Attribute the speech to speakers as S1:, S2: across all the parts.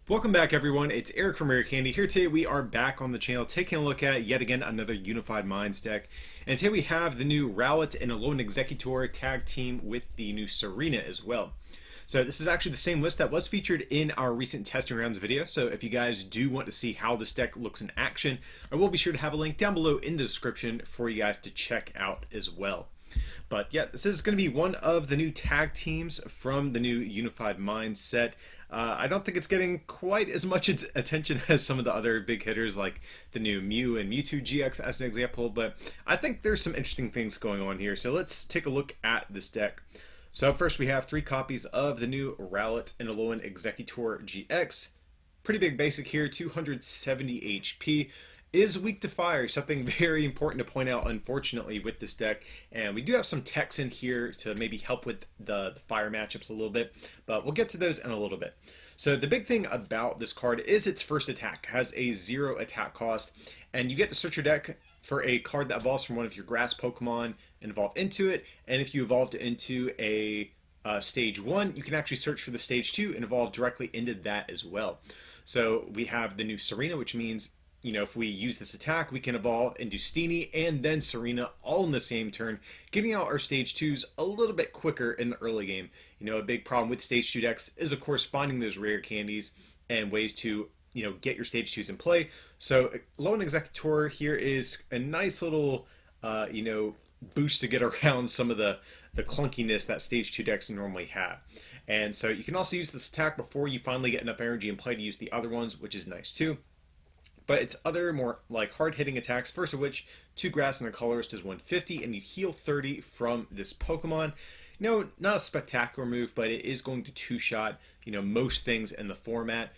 S1: Welcome back, everyone. It's Eric from Rare Candy. Here today we are back on the channel taking a look at yet again another Unified Minds deck. And today we have the new Rowlet and Alolan Exeggutor tag team with the new Tsareena as well. So this is actually the same list that was featured in our recent testing rounds video. So if you guys do want to see how this deck looks in action, I will be sure to have a link down below in the description for you guys to check out as well. But yeah, this is going to be one of the new tag teams from the new Unified Minds set. I don't think it's getting quite as much attention as some of the other big hitters like the new Mew and Mewtwo GX as an example, but I think there's some interesting things going on here. So let's take a look at this deck. So up first we have 3 copies of the new Rowlet and Alolan Exeggutor GX. Pretty big basic here, 270 HP. Is weak to fire, something very important to point out unfortunately with this deck, and we do have some techs in here to maybe help with the fire matchups a little bit, but we'll get to those in a little bit. So the big thing about this card is its first attack has a 0 attack cost, and you get to search your deck for a card that evolves from one of your grass Pokemon and evolve into it, and if you evolved into a stage 1, you can actually search for the stage 2 and evolve directly into that as well. So we have the new Tsareena, which means if we use this attack, we can evolve into Steenie and then Tsareena all in the same turn, getting out our stage 2s a little bit quicker in the early game. A big problem with stage 2 decks is, of course, finding those rare candies and ways to, get your stage 2s in play. So, Alolan Exeggutor here is a nice little, boost to get around some of the clunkiness that stage 2 decks normally have. And so you can also use this attack before you finally get enough energy in play to use the other ones, which is nice too. But it's other more like hard-hitting attacks, first of which 2 grass and a colorist is 150, and you heal 30 from this Pokemon. Not a spectacular move, but it is going to 2-shot, most things in the format,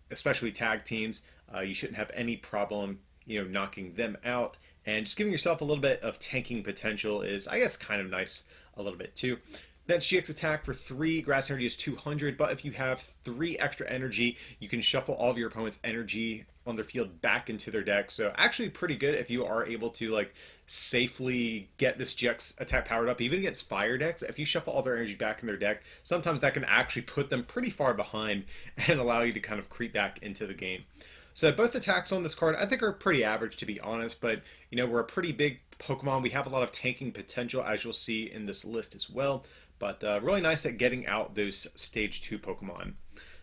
S1: especially tag teams. You shouldn't have any problem, knocking them out. And just giving yourself a little bit of tanking potential is, I guess, kind of nice a little bit too. That's GX attack for 3, grass energy is 200, but if you have 3 extra energy, you can shuffle all of your opponent's energy on their field back into their deck. So actually pretty good if you are able to safely get this GX attack powered up, even against fire decks. If you shuffle all their energy back in their deck, sometimes that can actually put them pretty far behind and allow you to kind of creep back into the game. So both attacks on this card I think are pretty average, to be honest, but we're a pretty big Pokemon. We have a lot of tanking potential, as you'll see in this list as well. But really nice at getting out those stage 2 Pokemon.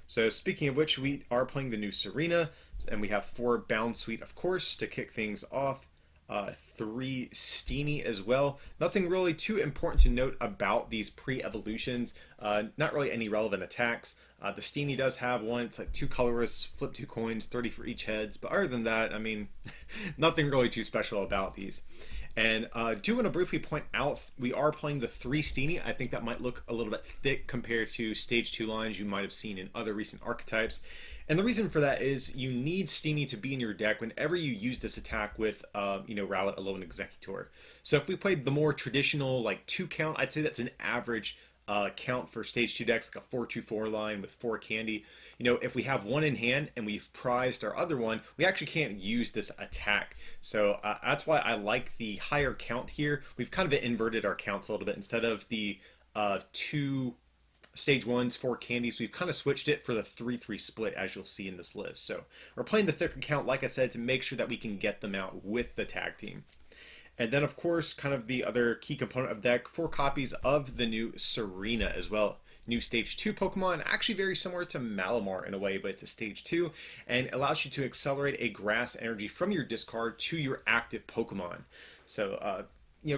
S1: So speaking of which, we are playing the new Tsareena, and we have 4 Bound Suite, of course, to kick things off. 3 Steenie as well. Nothing really too important to note about these pre-evolutions. Not really any relevant attacks. The Steenie does have one. It's like 2 colorless, flip 2 coins, 30 for each heads. But other than that, I mean, nothing really too special about these. And do want to briefly point out, we are playing the 3 Steenie. I think that might look a little bit thick compared to stage 2 lines you might have seen in other recent archetypes. And the reason for that is you need Steenie to be in your deck whenever you use this attack with, Rowlet Alolan Exeggutor. So if we played the more traditional, 2 count, I'd say that's an average count for stage 2 decks, like a 4-2-4 line with 4 candy. If we have 1 in hand and we've prized our other one, we actually can't use this attack. So that's why I like the higher count here. We've kind of inverted our counts a little bit. Instead of the 2 stage 1s, 4 candies, we've kind of switched it for the 3-3 split, as you'll see in this list. So we're playing the thicker count, like I said, to make sure that we can get them out with the tag team. And then, of course, kind of the other key component of the deck, 4 copies of the new Tsareena as well. New stage 2 Pokemon, actually very similar to Malamar in a way, but it's a stage 2, and allows you to accelerate a grass energy from your discard to your active Pokemon. So,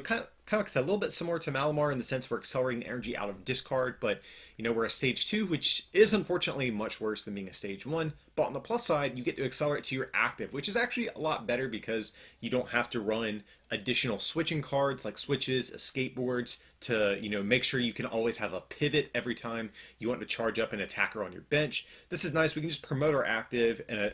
S1: kind of like I said, a little bit similar to Malamar in the sense we're accelerating energy out of discard, but we're a stage 2, which is unfortunately much worse than being a stage 1. But on the plus side, you get to accelerate to your active, which is actually a lot better because you don't have to run additional switching cards like switches, escape boards to make sure you can always have a pivot every time you want to charge up an attacker on your bench. This is nice. We can just promote our active and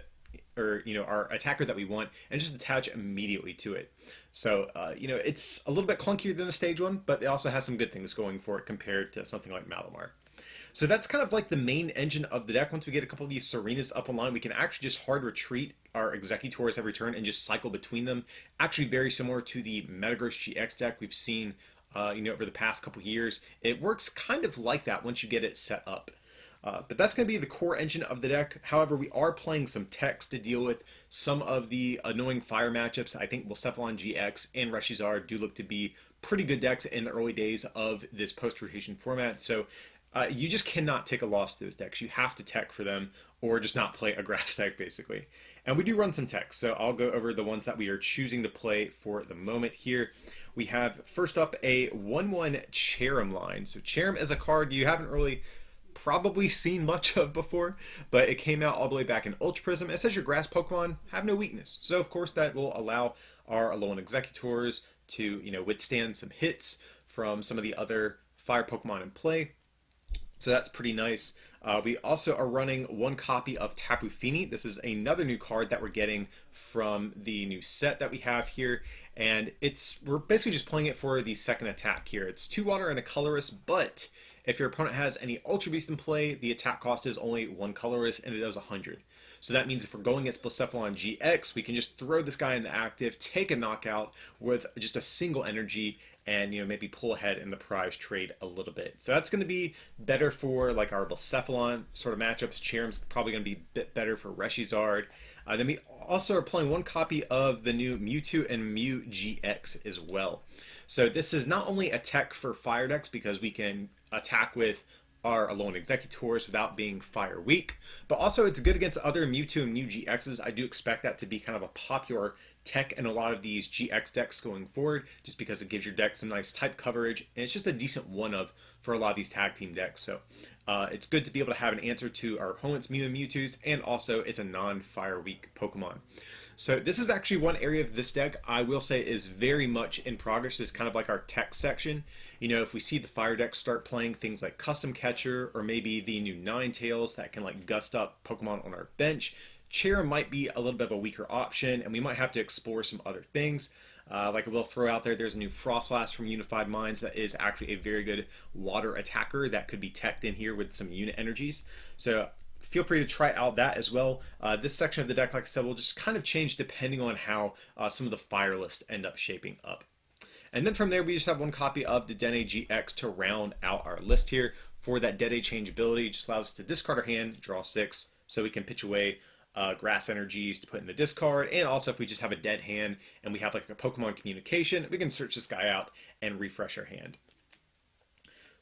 S1: our attacker that we want and just attach immediately to it. So it's a little bit clunkier than a stage 1, but it also has some good things going for it compared to something like Malamar. So that's kind of like the main engine of the deck. Once we get a couple of these Tsareenas up online, we can actually just hard retreat our Exeggutors every turn and just cycle between them. Actually very similar to the Metagross GX deck we've seen over the past couple years. It works kind of like that once you get it set up. But that's going to be the core engine of the deck. However, we are playing some techs to deal with some of the annoying fire matchups. I think Alolan GX and Reshizard do look to be pretty good decks in the early days of this post-rotation format. So you just cannot take a loss to those decks. You have to tech for them or just not play a grass deck, basically. And we do run some techs, so I'll go over the ones that we are choosing to play for the moment here. We have, first up, a 1/1 Cherrim line. So Cherrim is a card you haven't really probably seen much of before, but it came out all the way back in Ultra Prism. It says your grass Pokemon have no weakness. So of course that will allow our Alolan Exeggutors to, withstand some hits from some of the other fire Pokemon in play. So that's pretty nice. We also are running one copy of Tapu Fini. This is another new card that we're getting from the new set that we have here. And we're basically just playing it for the second attack here. It's 2 water and a colorless, but if your opponent has any Ultra Beast in play, the attack cost is only 1 colorless and it does 100. So that means if we're going against Alolan GX, we can just throw this guy into active, take a knockout with just a single energy, and maybe pull ahead in the prize trade a little bit. So that's going to be better for like our Blacephalon sort of matchups. Cherrim's probably going to be a bit better for Reshizard. Then we also are playing one copy of the new Mewtwo and Mew GX as well. So this is not only a tech for fire decks because we can attack with our Alolan Exeggutors without being fire weak, but also it's good against other Mewtwo and Mew GXs. I do expect that to be kind of a popular tech in a lot of these GX decks going forward, just because it gives your deck some nice type coverage, and it's just a decent one-of for a lot of these tag team decks. So it's good to be able to have an answer to our opponent's Mew and Mewtwo's, and also it's a non-fire weak Pokemon. So this is actually one area of this deck I will say is very much in progress. It's kind of like our tech section. If we see the fire decks start playing things like Custom Catcher or maybe the new Ninetales that can like gust up Pokemon on our bench, Cherrim might be a little bit of a weaker option, and we might have to explore some other things. Like I will throw out there's a new Frostlass from Unified Minds that is actually a very good water attacker that could be teched in here with some unit energies. So feel free to try out that as well. This section of the deck, like I said, will just kind of change depending on how some of the fire lists end up shaping up. And then from there, we just have one copy of the Dedenne GX to round out our list here. For that Dedenne changeability, it just allows us to discard our hand, draw 6, so we can pitch away grass energies to put in the discard. And also if we just have a dead hand and we have like a Pokemon communication, we can search this guy out and refresh our hand.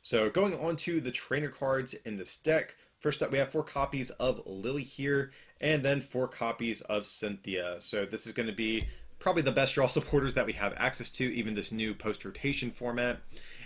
S1: So going on to the trainer cards in this deck, first up we have 4 copies of Lily here, and then 4 copies of Cynthia. So this is going to be probably the best draw supporters that we have access to, even this new post-rotation format.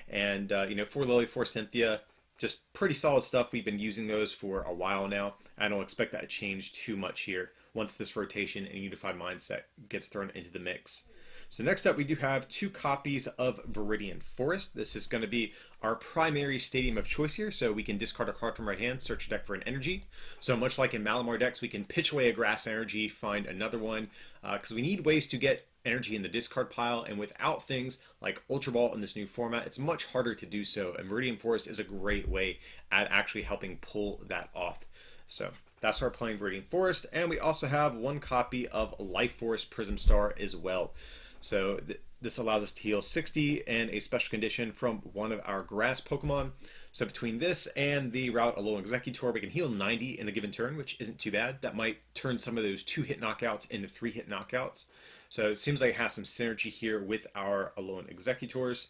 S1: And for Lily, for Cynthia, just pretty solid stuff. We've been using those for a while now. I don't expect that to change too much here once this rotation and Unified Mindset gets thrown into the mix. So next up, we do have 2 copies of Viridian Forest. This is going to be our primary stadium of choice here, so we can discard a card from right hand, search a deck for an energy. So much like in Malamar decks, we can pitch away a grass energy, find another one, because we need ways to get energy in the discard pile, and without things like Ultra Ball in this new format, it's much harder to do so, and Viridian Forest is a great way at actually helping pull that off. So that's why we're playing Viridian Forest, and we also have 1 copy of Life Force Prism Star as well. So this allows us to heal 60 and a special condition from one of our grass Pokemon. So between this and the Rowlet Alolan Exeggutor, we can heal 90 in a given turn, which isn't too bad. That might turn some of those 2-hit knockouts into 3-hit knockouts. So it seems like it has some synergy here with our Alolan Exeggutors.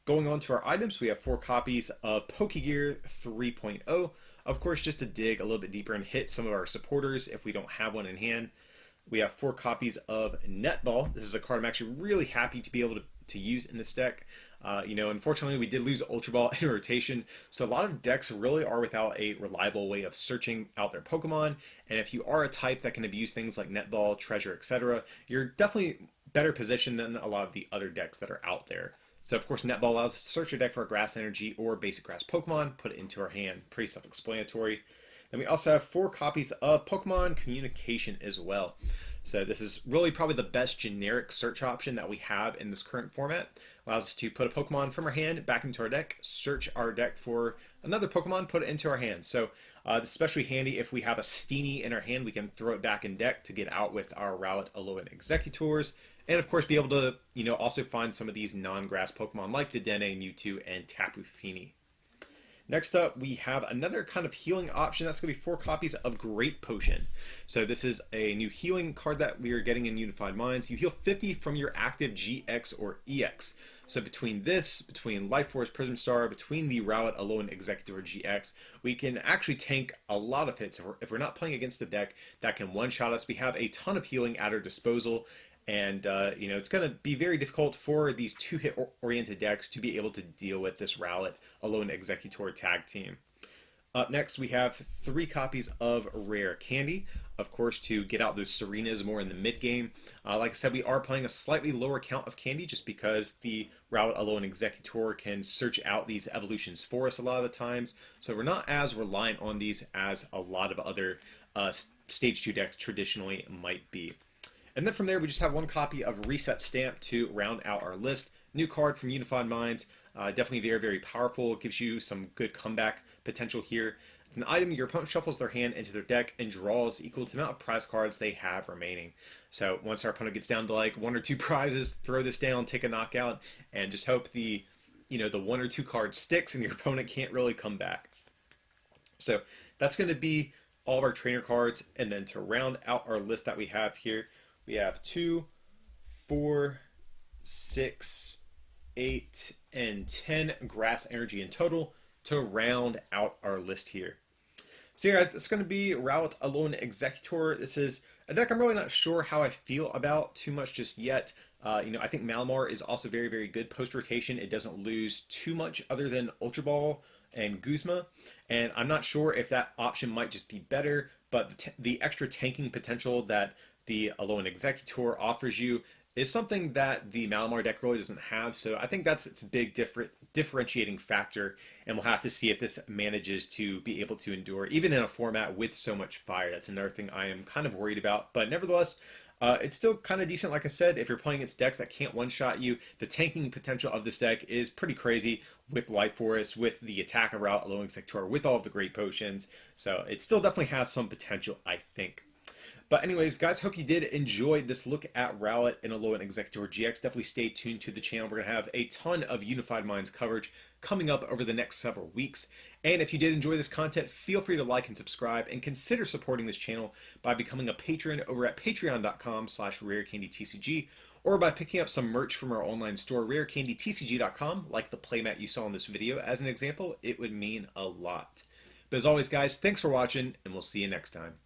S1: Going on to our items, we have 4 copies of Pokegear 3.0. Of course, just to dig a little bit deeper and hit some of our supporters if we don't have one in hand. We have 4 copies of Netball. This is a card I'm actually really happy to be able to use in this deck. Unfortunately, we did lose Ultra Ball in rotation, so a lot of decks really are without a reliable way of searching out their Pokemon. And if you are a type that can abuse things like Netball, Treasure, etc., you're definitely better positioned than a lot of the other decks that are out there. So of course, Netball allows us to search your deck for a Grass Energy or basic Grass Pokemon, put it into our hand. Pretty self-explanatory. Then we also have 4 copies of Pokemon Communication as well. So this is really probably the best generic search option that we have in this current format. Allows us to put a Pokemon from our hand back into our deck, search our deck for another Pokemon, put it into our hand. So this is especially handy if we have a Steenie in our hand. We can throw it back in deck to get out with our Rowlet Alolan Exeggutors. And of course be able to, also find some of these non-grass Pokemon like Dedenne, Mewtwo, and Tapu Fini. Next up, we have another kind of healing option. That's going to be 4 copies of Great Potion. So this is a new healing card that we are getting in Unified Minds. You heal 50 from your active GX or EX. So between this, between Life Force Prism Star, between the Rowlet Alolan Exeggutor GX, we can actually tank a lot of hits. If we're not playing against a deck that can one-shot us, we have a ton of healing at our disposal. And, it's going to be very difficult for these 2-hit oriented decks to be able to deal with this Rowlet Alolan Exeggutor tag team. Up next, we have 3 copies of Rare Candy, of course, to get out those Tsareenas more in the mid game. Like I said, we are playing a slightly lower count of Candy just because the Rowlet Alolan Exeggutor can search out these evolutions for us a lot of the times. So we're not as reliant on these as a lot of other Stage 2 decks traditionally might be. And then from there, we just have 1 copy of Reset Stamp to round out our list. New card from Unified Minds. Definitely very, very powerful. It gives you some good comeback potential here. It's an item your opponent shuffles their hand into their deck and draws equal to the amount of prize cards they have remaining. So once our opponent gets down to like 1 or 2 prizes, throw this down, take a knockout, and just hope the 1 or 2 card sticks and your opponent can't really come back. So that's going to be all of our trainer cards. And then to round out our list that we have here, we have 2, 4, 6, 8, and 10 grass energy in total to round out our list here. So yeah, guys, this is going to be Rowlet Alolan Exeggutor. This is a deck I'm really not sure how I feel about too much just yet. I think Malamar is also very, very good post-rotation. It doesn't lose too much other than Ultra Ball and Guzma. And I'm not sure if that option might just be better, but the extra tanking potential that the Alolan Exeggutor offers you is something that the Malamar deck really doesn't have. So I think that's its big differentiating factor, and we'll have to see if this manages to be able to endure, even in a format with so much fire. That's another thing I am kind of worried about. But nevertheless, it's still kind of decent. Like I said, if you're playing against decks that can't one-shot you, the tanking potential of this deck is pretty crazy with Life Forest, with the attack of Rowlet Alolan Exeggutor, with all of the great potions. So it still definitely has some potential, I think. But anyways, guys, hope you did enjoy this look at Rowlet and Alolan Exeggutor GX. Definitely stay tuned to the channel. We're going to have a ton of Unified Minds coverage coming up over the next several weeks. And if you did enjoy this content, feel free to like and subscribe, and consider supporting this channel by becoming a patron over at patreon.com/rarecandytcg, or by picking up some merch from our online store, rarecandytcg.com, like the playmat you saw in this video. As an example, it would mean a lot. But as always, guys, thanks for watching, and we'll see you next time.